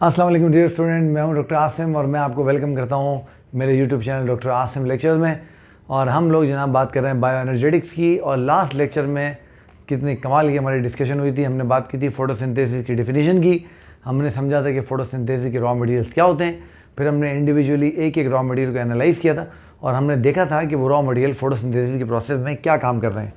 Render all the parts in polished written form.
अस्सलाम वालेकुम dear student, मैं हूं डॉक्टर आसिम और मैं आपको वेलकम करता हूं मेरे YouTube channel doctor Asim lectures में। और हम लोग जनाब बात कर रहे हैं बायो एनर्जेटिक्स की। और लास्ट लेक्चर में कितनी कमाल की हमारी डिस्कशन हुई थी। हमने बात की थी फोटोसिंथेसिस की डेफिनेशन की। हमने समझा था कि फोटोसिंथेसिस के रॉ मटेरियल्स क्या होते हैं। फिर हमने इंडिविजुअली एक एक रॉ मटेरियल को एनालाइज किया था और हमने देखा था कि वो रॉ मटेरियल फोटोसिंथेसिस के प्रोसेस में क्या काम कर रहे हैं।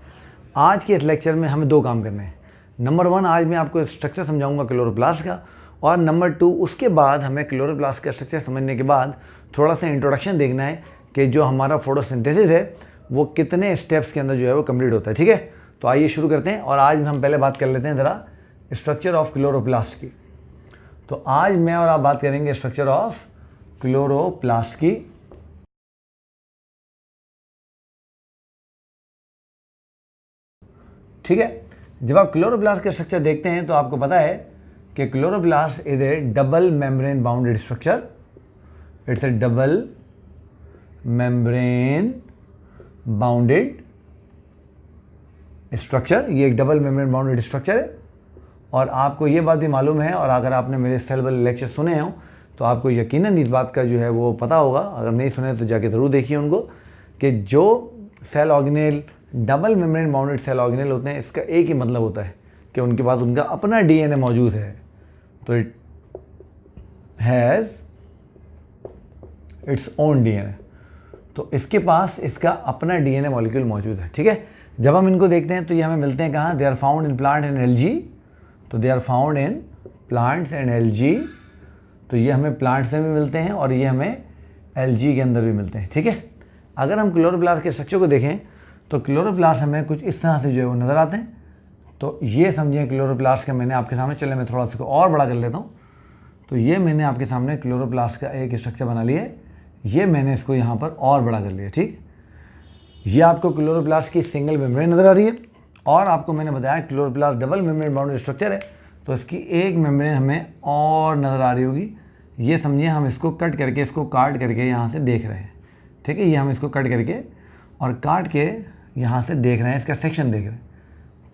आज के इस लेक्चर में हमें दो काम करने हैं। नंबर 1, आज मैं आपको स्ट्रक्चर समझाऊंगा क्लोरोप्लास्ट का। और नंबर 2, उसके बाद हमें क्लोरोप्लास्ट का स्ट्रक्चर समझने के बाद थोड़ा सा इंट्रोडक्शन देखना है कि जो हमारा फोटोसिंथेसिस है वो कितने स्टेप्स के अंदर जो है वो कंप्लीट होता है। ठीक है, तो आइए शुरू करते हैं। और आज हम पहले बात कर लेते हैं ज़रा स्ट्रक्चर ऑफ क्लोरोप्लास्ट की। तो आज मैं और आप बात करेंगे स्ट्रक्चर ऑफ क्लोरोप्लास्ट की। ठीक है, जब आप क्लोरोप्लास्ट का स्ट्रक्चर देखते हैं तो आपको पता है कि chloroplast is A double membrane bounded structure. It's A double membrane bounded structure. ये एक डबल मेम्ब्रेन बाउंडेड स्ट्रक्चर है। और आपको ये बात भी मालूम है, और अगर आपने मेरे सेल वाले लेक्चर सुने हों तो आपको यकीनन इस बात का जो है वो पता होगा। अगर नहीं सुने तो जाके ज़रूर देखिए उनको, कि जो cell organelle double membrane bounded cell organelle होते हैं, इसका एक ही मतलब होता है कि उनके पास उनका अपना डीएनए मौजूद है। तो it has its own DNA. तो इसके पास इसका अपना डीएनए मॉलिक्यूल मौजूद है। ठीक है, जब हम इनको देखते हैं तो ये हमें मिलते हैं कहाँ? They are found in plant and algae. तो they are found in plants and algae. तो ये हमें प्लांट्स में भी मिलते हैं और ये हमें एल्गी के अंदर भी मिलते हैं। ठीक है, अगर हम क्लोरोप्लास्ट के स्ट्रक्चर को देखें तो क्लोरोप्लास्ट हमें कुछ इस तरह से जो है वो नज़र आते हैं। तो ये समझिए क्लोरोप्लास्ट का मैंने आपके सामने, चले मैं थोड़ा सा और बड़ा कर लेता हूँ। तो ये मैंने आपके सामने क्लोरोप्लास्ट का एक स्ट्रक्चर बना लिया है। ये मैंने इसको यहाँ पर और बड़ा कर लिया। ठीक, ये आपको क्लोरोप्लास्ट की सिंगल मेम्ब्रेन नज़र आ रही है। और आपको मैंने बताया chloroplast double membrane bounded structure है, तो इसकी एक मेम्ब्रेन हमें और नज़र आ रही होगी। ये समझिए हम इसको कट करके, इसको काट करके यहाँ से देख रहे हैं। ठीक है, ये हम इसको कट करके और काट के यहाँ से देख रहे हैं, इसका सेक्शन देख रहे हैं।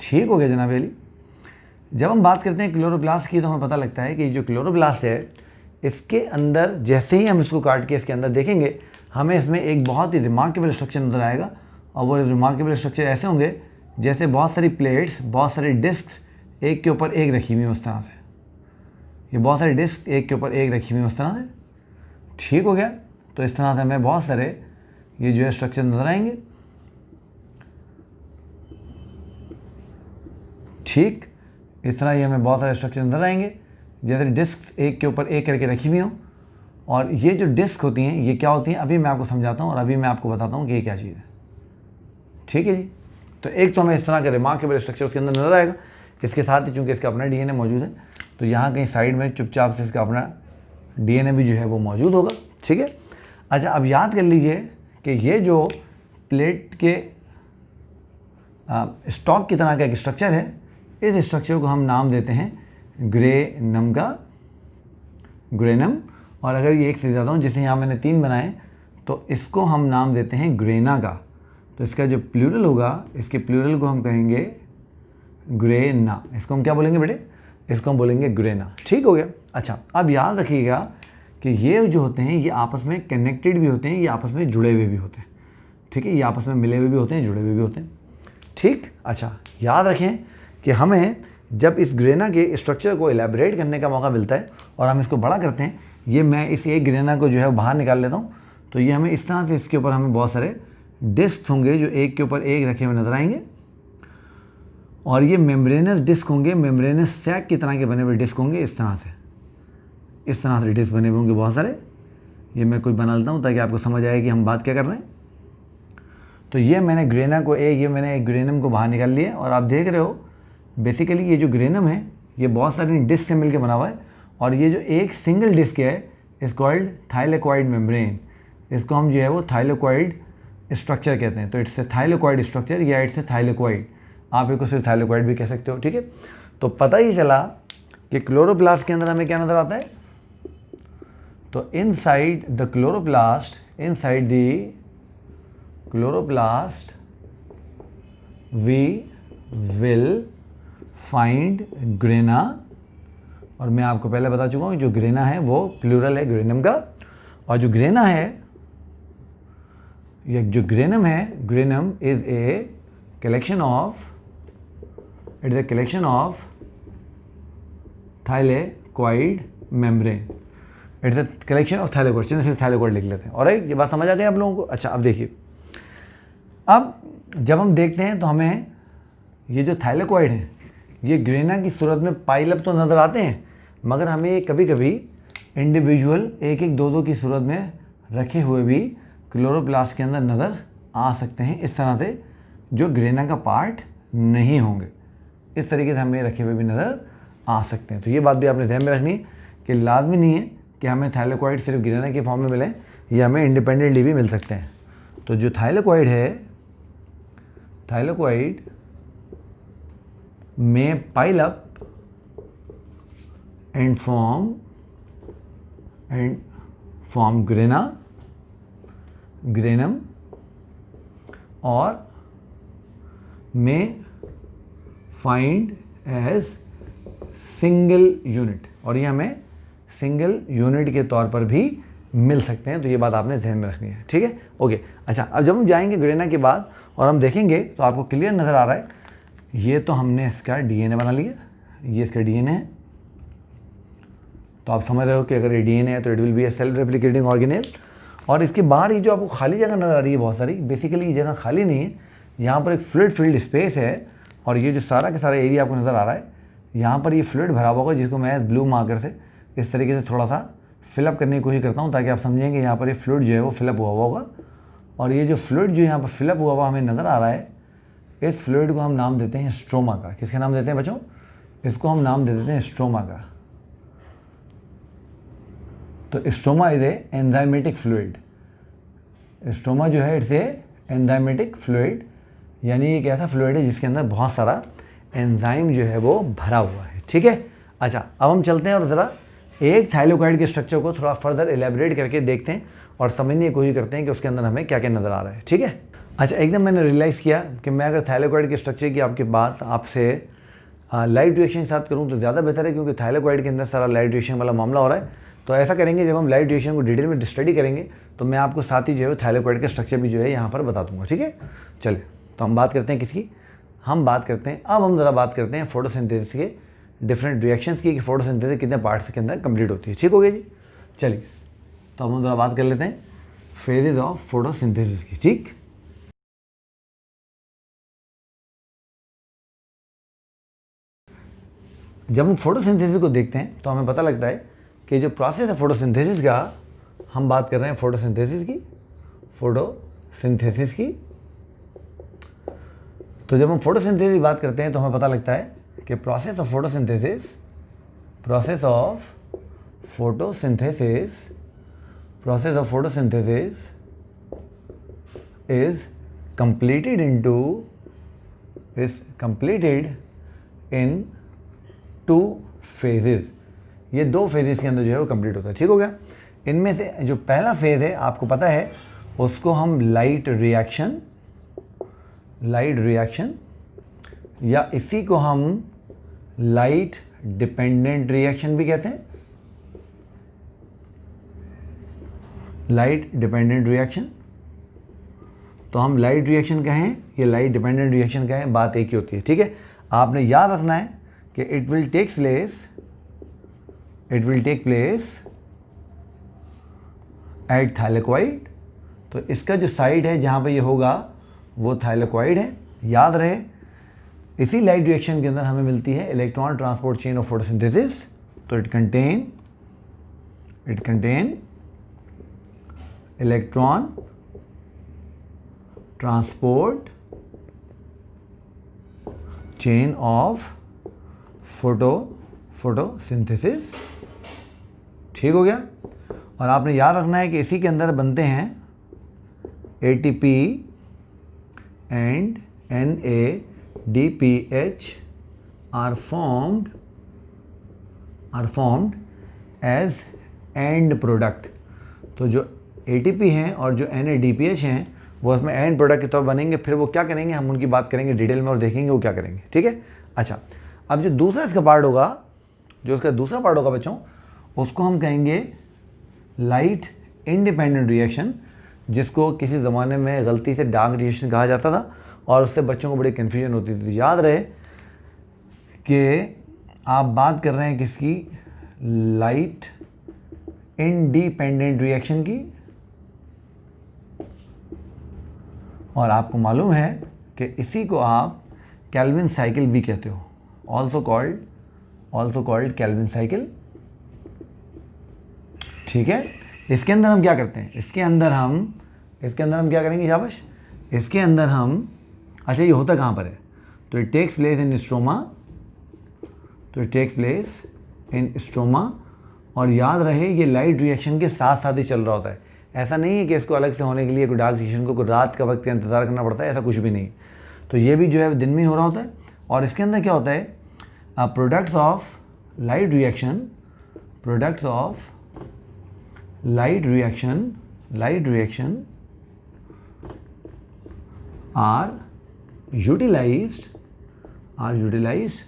ठीक हो गया जनाब अली। जब हम बात करते हैं क्लोरोप्लास्ट की तो हमें पता लगता है कि जो क्लोरोप्लास्ट है इसके अंदर जैसे ही हम इसको काट के इसके अंदर देखेंगे, हमें इसमें एक बहुत ही रिमार्केबल स्ट्रक्चर नज़र आएगा। और वो रिमार्केबल स्ट्रक्चर ऐसे होंगे जैसे बहुत सारी प्लेट्स, बहुत सारी डिस्क्स एक के ऊपर एक रखी हुई उस तरह से। ये बहुत सारी डिस्क एक के ऊपर एक रखी हुई उस तरह से। ठीक हो गया, तो इस तरह से हमें बहुत सारे ये जो है स्ट्रक्चर नज़र आएंगे। ठीक, इस तरह ये हमें बहुत सारे स्ट्रक्चर नज़र आएंगे जैसे डिस्क एक के ऊपर एक करके रखी हुई हों। और ये जो डिस्क होती हैं ये क्या होती हैं, अभी मैं आपको समझाता हूँ और अभी मैं आपको बताता हूँ कि ये क्या चीज़ है। ठीक है जी, तो एक तो हमें इस तरह का रिमार्केबल स्ट्रक्चर उसके अंदर नज़र आएगा। इसके साथ ही चूँकि इसका अपना डीएनए मौजूद है, तो यहाँ कहीं साइड में चुपचाप से इसका अपना डीएनए भी जो है वो मौजूद होगा। ठीक है, अच्छा अब याद कर लीजिए कि ये जो प्लेट के स्टॉक की तरह का एक स्ट्रक्चर है, इस स्ट्रक्चर को हम नाम देते हैं ग्रेनम का, ग्रेनम। और अगर ये एक से ज़्यादा हो, जैसे यहाँ मैंने 3 बनाए, तो इसको हम नाम देते हैं ग्रेना का। तो इसका जो प्लूरल होगा, इसके प्लूरल को हम कहेंगे ग्रेना। इसको हम क्या बोलेंगे बेटे? इसको हम बोलेंगे ग्रेना। ठीक हो गया। अच्छा, अब याद रखिएगा कि ये जो होते हैं ये आपस में कनेक्टेड भी होते हैं, ये आपस में जुड़े हुए भी होते हैं। ठीक है, ये आपस में मिले हुए भी होते हैं, जुड़े हुए भी होते हैं। ठीक, अच्छा याद रखें कि हमें जब इस ग्रेना के स्ट्रक्चर को एलैबोरेट करने का मौका मिलता है और हम इसको बड़ा करते हैं, ये मैं इस एक ग्रेना को जो है बाहर निकाल लेता हूँ, तो ये हमें इस तरह से इसके ऊपर हमें बहुत सारे डिस्क होंगे जो एक के ऊपर एक रखे हुए नजर आएंगे। और ये मेम्ब्रेनस डिस्क होंगे, मेम्ब्रेनस सैक की तरह के बने हुए डिस्क होंगे। इस तरह से डिस्क बने हुए होंगे बहुत सारे। ये मैं कोई बना लेता हूँ ताकि आपको समझ आए कि हम बात क्या कर रहे हैं। तो ये मैंने ग्रेना को ये मैंने एक ग्रेनम को बाहर निकाल लिया। और आप देख रहे हो बेसिकली ये जो ग्रेनम है ये बहुत सारी डिस्क से मिलकर बना हुआ है। और ये जो एक सिंगल डिस्क है इस कॉल्ड थाइलेकोइड मेम्ब्रेन। इसको हम जो है वो थाइलेकोइड स्ट्रक्चर कहते हैं। तो इट्स ए थाइलेकोइड स्ट्रक्चर या इट्स ए थाइलेकोइड, आप इसको सिर्फ थाइलेकोइड भी कह सकते हो। ठीक है, तो पता ही चला कि क्लोरोप्लास्ट के अंदर हमें क्या नज़र आता है। तो inside the chloroplast, inside the chloroplast we will find grana और मैं आपको पहले बता चुका हूँ जो ग्रेना है वो प्लूरल है ग्रेनम का, और जो ग्रेना है, ये जो ग्रेनम है, granum is a collection of, it is a collection of thylakoid membrane, it's a collection of thylakoid. चलिए थाइलेकोइड लिख लेते हैं। ऑलराइट, ये बात समझ आ गई आप लोगों को। अच्छा, अब देखिए, अब जब हम देखते हैं तो हमें ये जो थाइलेकोइड है ये ग्रेना की सूरत में पाइल अप तो नज़र आते हैं, मगर हमें कभी कभी इंडिविजुअल एक एक दो की सूरत में रखे हुए भी क्लोरोप्लास्ट के अंदर नज़र आ सकते हैं, इस तरह से जो ग्रेना का पार्ट नहीं होंगे, इस तरीके से हमें रखे हुए भी नज़र आ सकते हैं। तो ये बात भी आपने ध्यान में रखनी कि लाजमी नहीं है कि हमें थाइलेकोइड सिर्फ ग्रेना के फॉर्म में मिले, ये हमें इंडिपेंडेंटली भी मिल सकते हैं। तो जो थाइलेकोइड है, थाइलेकोइड में pile up and form grana, granum, और में फाइंड एज सिंगल यूनिट, और ये हमें सिंगल यूनिट के तौर पर भी मिल सकते हैं। तो ये बात आपने ध्यान में रखनी है, ठीक है, ओके। अच्छा, अब जब हम जाएंगे ग्रेना के बाद और हम देखेंगे तो आपको क्लियर नज़र आ रहा है, ये तो हमने इसका डीएनए बना लिया, ये इसका डीएनए है। तो आप समझ रहे हो कि अगर ये डीएनए है तो it will be A self replicating organelle. और इसके बाहर ये जो आपको खाली जगह नज़र आ रही है बहुत सारी, बेसिकली ये जगह खाली नहीं है, यहाँ पर एक फ्लूइड फील्ड स्पेस है, और ये जो सारा का सारा एरिया आपको नज़र आ रहा है, यहाँ पर ये फ्लूइड भरा हुआ होगा, जिसको मैं ब्लू मार्कर से इस तरीके से थोड़ा सा फिलअप करने की कोशिश करता हूँ ताकि आप समझेंगे यहाँ पर ये फ्लूइड जो है वो फिलअप हुआ हुआ होगा। और ये जो फ्लूइड जो यहाँ पर फिलअप हुआ हुआ हमें नज़र आ रहा है, इस फ्लूइड को हम नाम देते हैं स्ट्रोमा का। किसका नाम देते हैं बच्चों? इसको हम नाम दे देते हैं स्ट्रोमा का। तो stroma is a enzymatic fluid. Stroma जो है इट्स ए एंजाइमेटिक फ्लूइड, यानी ये क्या था, फ्लूइड है जिसके अंदर बहुत सारा एंजाइम जो है वो भरा हुआ है, ठीक है। अच्छा, अब हम चलते हैं और ज़रा एक थाइलेकोइड के स्ट्रक्चर को थोड़ा फर्दर एलेबरेट करके देखते हैं और समझने की कोशिश करते हैं कि उसके अंदर हमें क्या क्या नज़र आ रहा है, ठीक है। अच्छा, एकदम मैंने रियलाइज़ किया कि मैं अगर थाइलेकोइड के स्ट्रक्चर की आपकी बात आपसे लाइट रिएक्शन के साथ करूँ तो ज़्यादा बेहतर है, क्योंकि थाइलेकोइड के अंदर सारा लाइट रिएक्शन वाला मामला हो रहा है। तो ऐसा करेंगे, जब हम लाइट रिएक्शन को डिटेल में स्टडी करेंगे तो मैं आपको साथ ही जो है थाइलेकोइड का स्ट्रक्चर भी जो है यहाँ पर बता दूँगा, ठीक है। चलिए, तो हम बात करते हैं किसकी, हम बात करते हैं, अब हम ज़रा बात करते हैं फोटोसिंथेसिस के डिफरेंट रिएक्शंस की, कि फोटोसिंथेसिस कितने पार्ट्स के अंदर कंप्लीट होती है, ठीक हो गया जी। चलिए, तो हम ज़रा बात कर लेते हैं फेजेस ऑफ फोटोसिंथेसिस की, ठीक। जब हम फोटोसिंथेसिस को देखते हैं तो हमें पता लगता है कि जो प्रोसेस है फोटोसिंथेसिस का, हम बात कर रहे हैं फोटोसिंथेसिस की, फोटोसिंथेसिस की। तो जब हम फोटोसिंथेसिस की बात करते हैं तो हमें पता लगता है कि process of photosynthesis, process of photosynthesis, process of photosynthesis is completed in two phases। ये दो फेजेस के अंदर जो है वो कंप्लीट होता है, ठीक हो गया। इनमें से जो पहला फेज है आपको पता है, उसको हम लाइट रिएक्शन या इसी को हम लाइट डिपेंडेंट रिएक्शन भी कहते हैं, लाइट डिपेंडेंट रिएक्शन। तो हम लाइट रिएक्शन कहें, ये लाइट डिपेंडेंट रिएक्शन कहें, बात एक ही होती है, ठीक है। आपने याद रखना है कि it will take place at thylakoid. तो इसका जो साइड है जहाँ पे ये होगा वो थाइलेकोइड है, याद रहे। इसी लाइट रिएक्शन के अंदर हमें मिलती है electron transport chain of photosynthesis. तो it contain electron transport chain of photosynthesis, ठीक हो गया। और आपने याद रखना है कि इसी के अंदर बनते हैं ATP and NADPH are formed as end product. तो जो ATP हैं और जो NADPH हैं वो उसमें एंड प्रोडक्ट के तौर बनेंगे। फिर वो क्या करेंगे, हम उनकी बात करेंगे डिटेल में और देखेंगे वो क्या करेंगे, ठीक है। अच्छा, अब जो दूसरा इसका पार्ट होगा जो उसका दूसरा पार्ट होगा बच्चों, उसको हम कहेंगे लाइट इंडिपेंडेंट रिएक्शन, जिसको किसी ज़माने में गलती से डार्क रिएक्शन कहा जाता था और उससे बच्चों को बड़ी कन्फ्यूजन होती थी। तो याद रहे कि आप बात कर रहे हैं किसकी, लाइट इंडिपेंडेंट रिएक्शन की, और आपको मालूम है कि इसी को आप केल्विन साइकिल भी कहते हो, ऑल्सो कॉल्ड केल्विन साइकिल। ठीक है, इसके अंदर हम क्या करते हैं, इसके अंदर हम क्या करेंगे शाबाश, इसके अंदर हम, अच्छा ये होता कहाँ पर है, तो it takes place in stroma, और याद रहे ये लाइट रिएक्शन के साथ साथ ही चल रहा होता है। ऐसा नहीं है कि इसको अलग से होने के लिए कोई डार्क रिएक्शन को रात का वक्त का इंतज़ार करना पड़ता है, ऐसा कुछ भी नहीं। तो ये भी जो है दिन में ही हो रहा होता है। और इसके अंदर क्या होता है, products of light reaction are utilised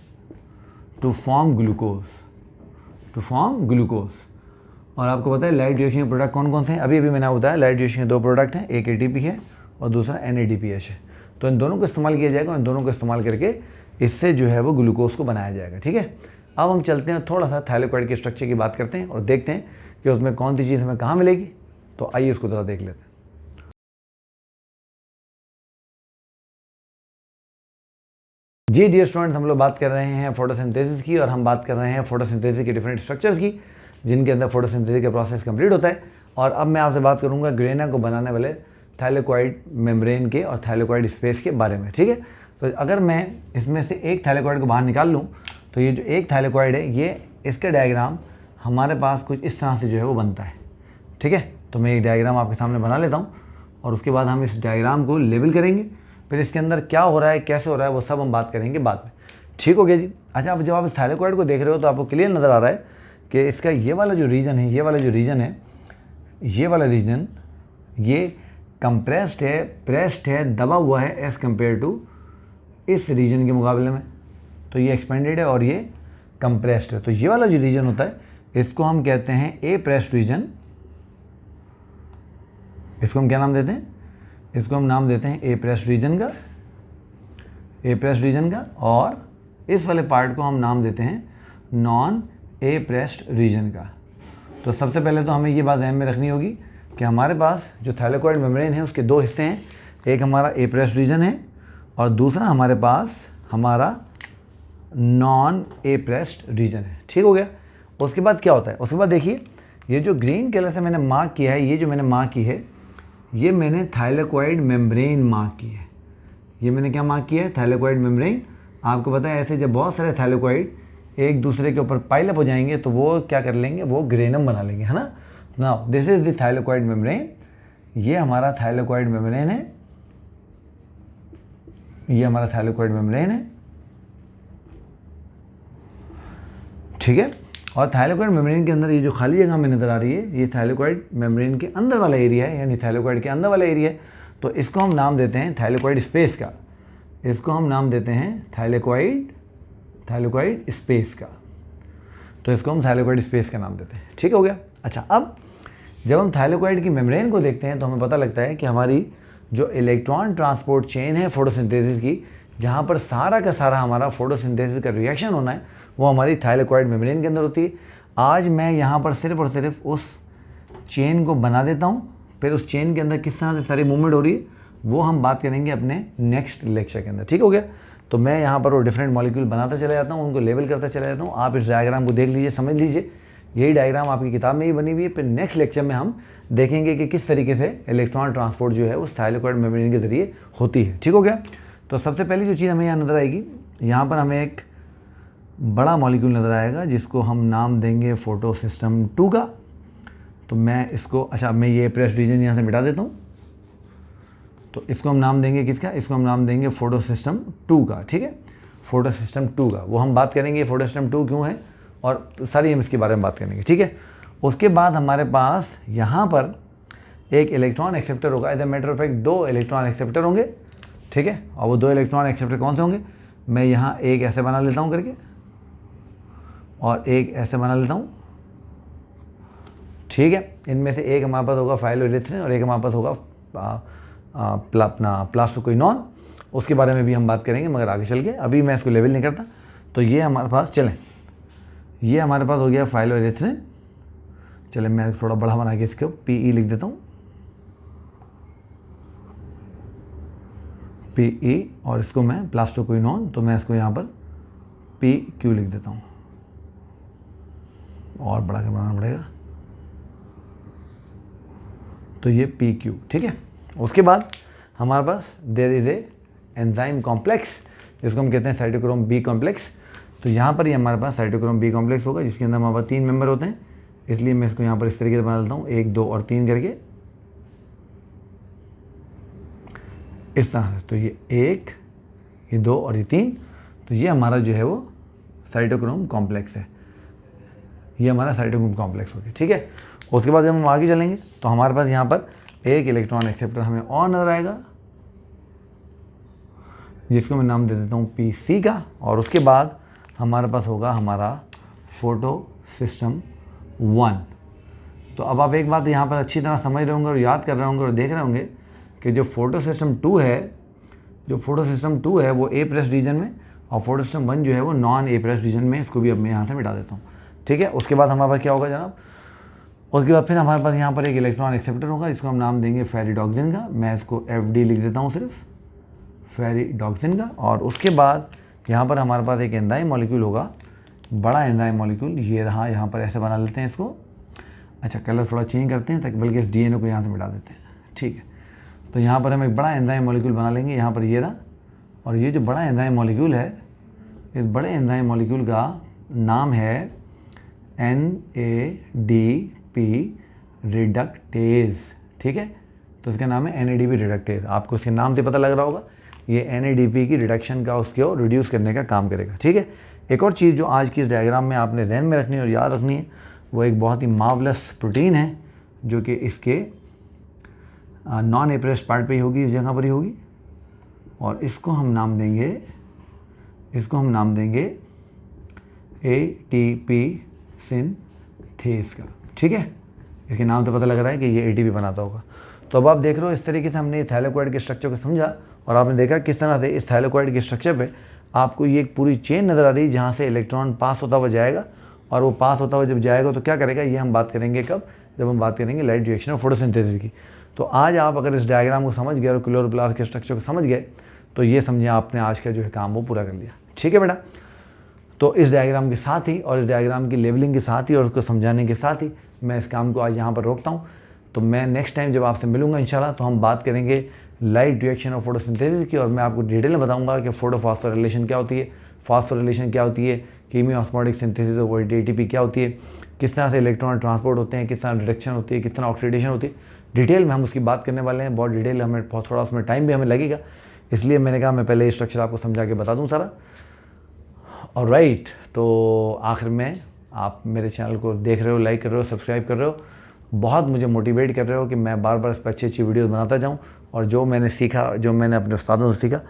to form glucose. और आपको पता है लाइट रिएक्शन के प्रोडक्ट कौन कौन से हैं, अभी मैंने आपको बताया लाइट रिएक्शन के 2 प्रोडक्ट हैं, एक ATP है और दूसरा NADPH है। तो इन दोनों को इस्तेमाल किया जाएगा और इन दोनों को इस्तेमाल करके इससे जो है वो ग्लूकोज को बनाया जाएगा। ठीक है, अब हम चलते हैं थोड़ा सा थायलाकोइड के स्ट्रक्चर की बात करते हैं और देखते हैं कि उसमें कौन सी चीज़ हमें कहाँ मिलेगी। तो आइए उसको ज़रा देख लेते हैं। जी डियर स्टूडेंट्स, हम लोग बात कर रहे हैं फोटोसिंथेसिस की, और हम बात कर रहे हैं फोटोसिंथेसिस के डिफरेंट स्ट्रक्चर्स की, जिनके अंदर फोटोसिंथेसिस का प्रोसेस कंप्लीट होता है। और अब मैं आपसे बात करूंगा ग्रेना को बनाने वाले थायलाकोइड मेम्ब्रेन के और थायलाकोइड स्पेस के बारे में। ठीक है, तो अगर मैं इसमें से एक थायलाकोइड को बाहर निकाल लूँ, तो ये जो एक थायलाकोइड है, ये इसका डायग्राम हमारे पास कुछ इस तरह से जो है वो बनता है। ठीक है, तो मैं एक डायग्राम आपके सामने बना लेता हूँ और उसके बाद हम इस डायग्राम को लेबल करेंगे, फिर इसके अंदर क्या हो रहा है, कैसे हो रहा है, वो सब हम बात करेंगे बाद में। ठीक हो गया जी। अच्छा, अब जब आप इस थायलाकोइड को देख रहे हो तो आपको क्लियर नज़र आ रहा है कि इसका ये वाला जो रीजन है, ये वाला रीजन ये कंप्रेस्ड है, प्रेस्ड है, दबा हुआ है एज़ कम्पेयर टू इस रीजन के मुकाबले में। तो ये एक्सपेंडेड है और ये कंप्रेस्ड है। तो ये वाला जो रीजन होता है इसको हम कहते हैं ए प्रेस्ड रीजन। इसको हम क्या नाम देते हैं, इसको हम नाम देते हैं ए प्रेस्ड रीजन का, और इस वाले पार्ट को हम नाम देते हैं नॉन ए प्रेस्ड रीजन का। तो सबसे पहले तो हमें ये बात ध्यान में रखनी होगी कि हमारे पास जो थायलाकोइड मेम्ब्रेन है उसके 2 हिस्से हैं, एक हमारा ए प्रेस्ड रीजन है और दूसरा हमारे पास हमारा नॉन ए प्रेस्ड रीजन है। ठीक हो गया। उसके बाद क्या होता है, उसके बाद देखिए ये जो ग्रीन कलर से मैंने मार्क किया है, ये जो मैंने मार्क की है, ये मैंने थायलाकोइड मेम्ब्रेन मार्क की है। ये मैंने क्या मार्क किया है, थायलाकोइड मेम्ब्रेन। आपको पता है ऐसे जब बहुत सारे थायलाकोइड एक दूसरे के ऊपर पाइल अप हो जाएंगे तो वो क्या कर लेंगे, वो ग्रेनम बना लेंगे, है ना। Now this is the thylakoid membrane. ये हमारा थायलाकोइड मेम्ब्रेन है, ये हमारा थायलाकोइड मेम्ब्रेन है। ठीक है, और थायलाकोइड मेम्ब्रेन के अंदर ये जो खाली जगह हमें नज़र आ रही है, ये थायलाकोइड मेम्ब्रेन के अंदर वाला एरिया है, यानी थायलाकोइड के अंदर वाला एरिया है। तो इसको हम नाम देते हैं थायलाकोइड स्पेस का, इसको हम नाम देते हैं थायलाकोइड स्पेस का। तो इसको हम थायलाकोइड स्पेस का नाम देते हैं। ठीक हो गया। अच्छा, अब जब हम थायलाकोइड की मेम्ब्रेन को देखते हैं तो हमें पता लगता है कि हमारी जो इलेक्ट्रॉन ट्रांसपोर्ट चेन है फोटोसिंथेसिस की, जहाँ पर सारा का सारा हमारा फोटोसिंथेसिस का रिएक्शन होना है, वो हमारी थायलाकोइड मेम्ब्रेन के अंदर होती है। आज मैं यहाँ पर सिर्फ और सिर्फ उस चेन को बना देता हूँ, फिर उस चेन के अंदर किस तरह से सारी मूवमेंट हो रही है वो हम बात करेंगे अपने नेक्स्ट लेक्चर के अंदर। ठीक हो गया। तो मैं यहाँ पर वो डिफरेंट मॉलिक्यूल बनाता चला जाता हूँ, उनको लेबल करता चला जाता हूँ। आप इस डायग्राम को देख लीजिए, समझ लीजिए, यही डायग्राम आपकी किताब में ही बनी हुई है। फिर नेक्स्ट लेक्चर में हम देखेंगे कि किस तरीके से इलेक्ट्रॉन ट्रांसपोर्ट जो है उस थायलाकोइड मेम्ब्रेन के ज़रिए होती है। ठीक हो गया। तो सबसे पहली जो चीज़ हमें यहाँ नज़र आएगी, यहाँ पर हमें एक बड़ा मॉलिक्यूल नज़र आएगा जिसको हम नाम देंगे फोटोसिस्टम 2 का। तो मैं इसको, अच्छा मैं ये प्रेस्ड रीजन यहाँ से मिटा देता हूँ। तो इसको हम नाम देंगे किसका, इसको हम नाम देंगे फोटोसिस्टम 2 का। ठीक है, फोटोसिस्टम 2 का, वो हम बात करेंगे फोटोसिस्टम 2 क्यों है और सारी हम इसके बारे में बात करेंगे। ठीक है, उसके बाद हमारे पास यहाँ पर एक इलेक्ट्रॉन एक्सेप्टर होगा। As a matter of fact 2 electron acceptor होंगे। ठीक है, और वो 2 इलेक्ट्रॉन एक्सेप्टर कौन से होंगे, मैं यहाँ एक ऐसे बना लेता हूँ करके, और एक ऐसे बना लेता हूँ, ठीक है। इनमें से एक हमारे पास होगा फाइलोइरेथ्रिन और एक हमारे पास होगा अपना प्लास्टोक्विनोन। उसके बारे में भी हम बात करेंगे मगर आगे चल के, अभी मैं इसको लेवल नहीं करता। तो ये हमारे पास, चलें, ये हमारे पास हो गया फाइलोइरेथ्रिन। चलें मैं थोड़ा बड़ा बना के इसको PE लिख देता हूँ, PE, और इसको मैं प्लास्टोक्विनोन, तो मैं इसको यहाँ पर PQ लिख देता हूँ, और बड़ा कर बनाना पड़ेगा, तो ये PQ, ठीक है। उसके बाद हमारे पास there is a enzyme complex, जिसको हम कहते हैं साइटोक्रोम B कॉम्प्लेक्स। तो यहाँ पर ही हमारे पास साइटोक्रोम B कॉम्प्लेक्स होगा, जिसके अंदर हमारे पास 3 मेंबर होते हैं, इसलिए मैं इसको यहाँ पर इस तरीके से बना लेता हूँ, 1, 2 और 3 करके, इस तरह से। तो ये 1, ये 2 और ये 3, तो ये हमारा जो है वो साइटोक्रोम कॉम्प्लेक्स है, ये हमारा साइटोक्रोम कॉम्प्लेक्स हो गया, ठीक है। उसके बाद जब हम आगे चलेंगे तो हमारे पास यहाँ पर एक इलेक्ट्रॉन एक्सेप्टर हमें और नजर आएगा, जिसको मैं नाम दे देता हूँ PC का। और उसके बाद हमारे पास होगा हमारा फोटो सिस्टम 1। तो अब आप एक बात यहाँ पर अच्छी तरह समझ रहे होंगे और याद कर रहे होंगे और देख रहे होंगे कि जो फोटो सिस्टम 2 है, वो A प्रेस रीजन में, और फोटो सिस्टम 1 जो है वो नॉन A प्रेस रीजन में। इसको भी अब मैं यहाँ से मिटा देता हूँ, ठीक है। उसके बाद हमारे पास क्या होगा जनाब, उसके बाद फिर हमारे पास यहाँ पर एक इलेक्ट्रॉन एक्सेप्टर होगा, जिसको हम नाम देंगे फेरिडॉक्सिन का। मैं इसको FD लिख देता हूँ, सिर्फ फेरिडॉक्सिन का। और उसके बाद यहाँ पर हमारे पास एक एंजाइम मॉलिक्यूल होगा, बड़ा एंजाइम मॉलिक्यूल, ये रहा, यहाँ पर ऐसे बना लेते हैं इसको। अच्छा, कलर थोड़ा चेंज करते हैं ताकि, बल्कि इस DNA को यहाँ से मिटा देते हैं, ठीक है। तो यहाँ पर हम एक बड़ा एंजाइम मॉलिक्यूल बना लेंगे, यहाँ पर ये रहा। और ये जो बड़ा एंजाइम मॉलिक्यूल है, इस बड़े एंजाइम मॉलिक्यूल का नाम है NADP रिडक्टेज, ठीक है। तो इसका नाम है NADP रिडक्टेज। आपको इसके नाम से पता लग रहा होगा, ये NADP की रिडक्शन का, उसको रिड्यूस करने का काम करेगा, ठीक है। एक और चीज़ जो आज की इस डायग्राम में आपने ध्यान में रखनी है और याद रखनी है, वो एक बहुत ही मार्वलस प्रोटीन है, जो कि इसके नॉन एप्रेस पार्ट पे ही होगी, इस जगह पर ही होगी। और इसको हम नाम देंगे ATP सिंथेस का, ठीक है। इसके नाम से पता लग रहा है कि ये ATP बनाता होगा। तो अब आप देख रहे हो, इस तरीके से हमने थाइलेकोइड के स्ट्रक्चर को समझा, और आपने देखा किस तरह से इस थाइलेकोइड के स्ट्रक्चर पे आपको ये एक पूरी चेन नज़र आ रही है, जहाँ से इलेक्ट्रॉन पास होता हुआ जाएगा। और वो पास होता हुआ जब जाएगा तो क्या करेगा, ये हम बात करेंगे कब, जब हम बात करेंगे लाइट रिएक्शन और फोटोसिंथेसिस की। तो आज आप अगर इस डायग्राम को समझ गए और क्लोरोप्लास्ट के स्ट्रक्चर को समझ गए, तो ये समझिए आपने आज का जो है काम वो पूरा कर लिया, ठीक है बेटा। तो इस डायग्राम के साथ ही और इस डायग्राम की लेवलिंग के साथ ही और उसको समझाने के साथ ही मैं इस काम को आज यहाँ पर रोकता हूँ। तो मैं नेक्स्ट टाइम जब आपसे मिलूंगा इंशाल्लाह, तो हम बात करेंगे लाइट रिएक्शन और फोटोसिंथेसिस की, और मैं आपको डिटेल में बताऊंगा कि फोटोफॉस्फोरिलेशन क्या होती है, फास्फोरिलेशन क्या होती है, कीमियोस्मोटिक सिंथेसिस ऑफ ATP क्या होती है, किस तरह से इलेक्ट्रॉन ट्रांसपोर्ट होते हैं, किस तरह रिडक्शन होती है, किस तरह ऑक्सीडेशन होती है, डिटेल में हम उसकी बात करने वाले हैं। बहुत डिटेल, हमें थोड़ा उसमें टाइम भी हमें लगेगा, इसलिए मैंने कहा मैं पहले स्ट्रक्चर आपको समझा के बता दूँ सारा। और राइट, तो आखिर में आप मेरे चैनल को देख रहे हो, लाइक कर रहे हो, सब्सक्राइब कर रहे हो, बहुत मुझे मोटिवेट कर रहे हो कि मैं बार बार इस पर अच्छी अच्छी वीडियोज़ बनाता जाऊँ, और जो मैंने सीखा, जो मैंने अपने उस्तादों से सीखा,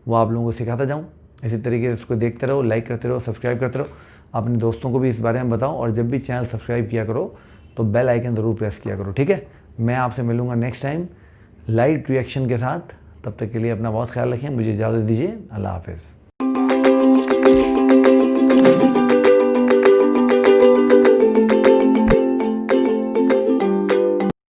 वो आप लोगों को सिखाता जाऊँ। इसी तरीके से इसको देखते रहो, लाइक करते रहो, सब्सक्राइब करते रहो, अपने दोस्तों को भी इस बारे में बताओ, और जब भी चैनल सब्सक्राइब किया करो तो बेल आइकन ज़रूर प्रेस किया करो, ठीक है। मैं आपसे मिलूँगा नेक्स्ट टाइम लाइट रिएक्शन के साथ। तब तक के लिए अपना बहुत ख्याल रखें, मुझे इजाज़त दीजिए, अल्लाह हाफ़िज़।